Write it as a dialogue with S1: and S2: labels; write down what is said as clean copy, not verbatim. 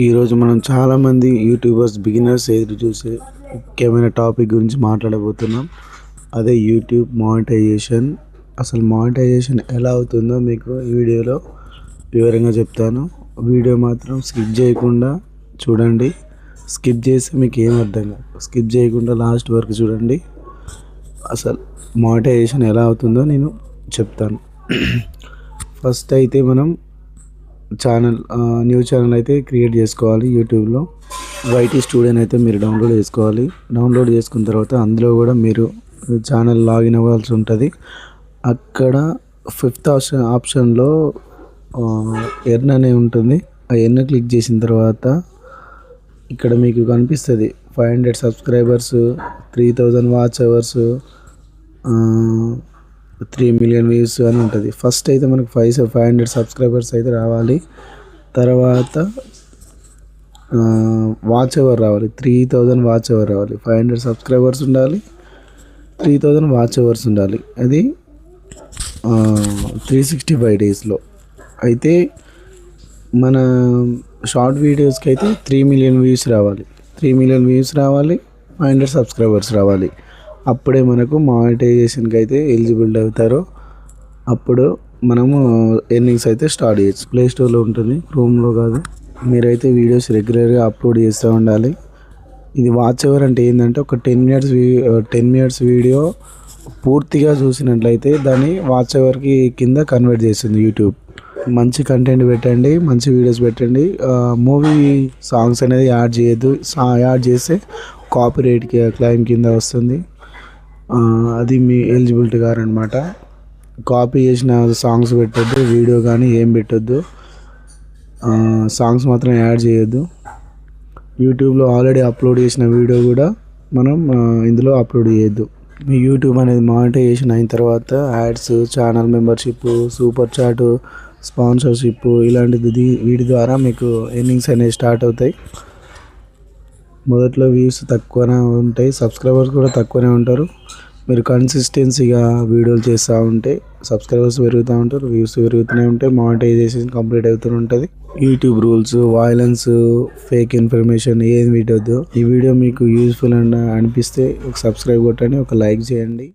S1: ఈరోజు మనం చాలామంది యూట్యూబర్స్ బిగినర్స్ ఎదురు చూసే ముఖ్యమైన టాపిక్ గురించి మాట్లాడబోతున్నాం. అదే యూట్యూబ్ మానిటైజేషన్. అసలు మానిటైజేషన్ ఎలా అవుతుందో మీకు ఈ వీడియోలో వివరంగా చెప్తాను. వీడియో మాత్రం స్కిప్ చేయకుండా చూడండి. స్కిప్ చేస్తే మీకు ఏం అర్థం కాదు. స్కిప్ చేయకుండా లాస్ట్ వరకు చూడండి. అసలు మానిటైజేషన్ ఎలా అవుతుందో నేను చెప్తాను. ఫస్ట్ అయితే మనం న్యూ ఛానల్ అయితే క్రియేట్ చేసుకోవాలి. యూట్యూబ్లో వైటీ స్టూడియో అయితే మీరు డౌన్లోడ్ చేసుకోవాలి. డౌన్లోడ్ చేసుకున్న తర్వాత అందులో కూడా మీరు ఛానల్ లాగిన్ అవ్వాల్సి ఉంటుంది. అక్కడ ఫిఫ్త్ ఆప్షన్లో ఎర్న్ అనే ఉంటుంది. ఆ ఎర్న్ క్లిక్ చేసిన తర్వాత ఇక్కడ మీకు కనిపిస్తుంది 500 subscribers, 3000 watch hours, 3 million views అని ఉంటుంది. ఫస్ట్ అయితే మనకు 500 సబ్స్క్రైబర్స్ అయితే రావాలి. తర్వాత వాచ్ అవర్ రావాలి, 3000 వాచ్ అవర్ రావాలి. 500 సబ్స్క్రైబర్స్ ఉండాలి, 3000 వాచ్ అవర్స్ ఉండాలి. అది 365 డేస్లో. అయితే మన షార్ట్ వీడియోస్కి అయితే 3 million వ్యూస్ రావాలి. 3 million వ్యూస్ రావాలి, 500 సబ్స్క్రైబర్స్ రావాలి. అప్పుడే మనకు మానిటైజేషన్కి అయితే ఎలిజిబుల్ అవుతారు. అప్పుడు మనము ఎర్నింగ్స్ అయితే స్టార్ట్ చేయొచ్చు. ప్లే స్టోర్లో ఉంటుంది, క్రోమ్లో కాదు. మీరైతే వీడియోస్ రెగ్యులర్గా అప్లోడ్ చేస్తూ ఉండాలి. ఇది వాచ్ అవర్ అంటే ఏంటంటే ఒక 10 మినిట్స్ వీడియో పూర్తిగా చూసినట్లయితే దాన్ని వాచ్ అవర్కి కింద కన్వర్ట్ చేస్తుంది యూట్యూబ్. మంచి కంటెంట్ పెట్టండి, మంచి వీడియోస్ పెట్టండి. మూవీ సాంగ్స్ అనేది యాడ్ చేయొద్దు. యాడ్ చేస్తే కాపీరైట్ క్లెయిమ్ కింద వస్తుంది. అది మీ ఎలిజిబిలిటీ కారనమాట. కాపీ చేసిన సాంగ్స్ పెట్టొద్దు, వీడియో కానీ ఏం పెట్టొద్దు. సాంగ్స్ మాత్రం యాడ్ చేయొద్దు. యూట్యూబ్లో ఆల్రెడీ అప్లోడ్ చేసిన వీడియో కూడా మనం ఇందులో అప్లోడ్ చేయొద్దు. మీ యూట్యూబ్ అనేది మానిటైజేషన్ అయిన తర్వాత ads, channel membership, super chat, sponsorship ఇలాంటిది వీటి ద్వారా మీకు ఎర్నింగ్స్ అనేవి స్టార్ట్ అవుతాయి. మొదట్లో వ్యూస్ తక్కువనే ఉంటాయి, సబ్స్క్రైబర్స్ కూడా తక్కువనే ఉంటారు. మీరు కన్సిస్టెన్సీగా వీడియోలు చేస్తూ ఉంటే సబ్స్క్రైబర్స్ పెరుగుతూ ఉంటారు, వ్యూస్ పెరుగుతూనే ఉంటాయి, మానిటైజేషన్ కంప్లీట్ అవుతూ ఉంటుంది. YouTube rules, violence, fake information ఏది పెట్టొద్దు. ఈ వీడియో మీకు యూజ్ఫుల్ అనిపిస్తే ఒక సబ్స్క్రైబ్ కొట్టండి, ఒక లైక్ చేయండి.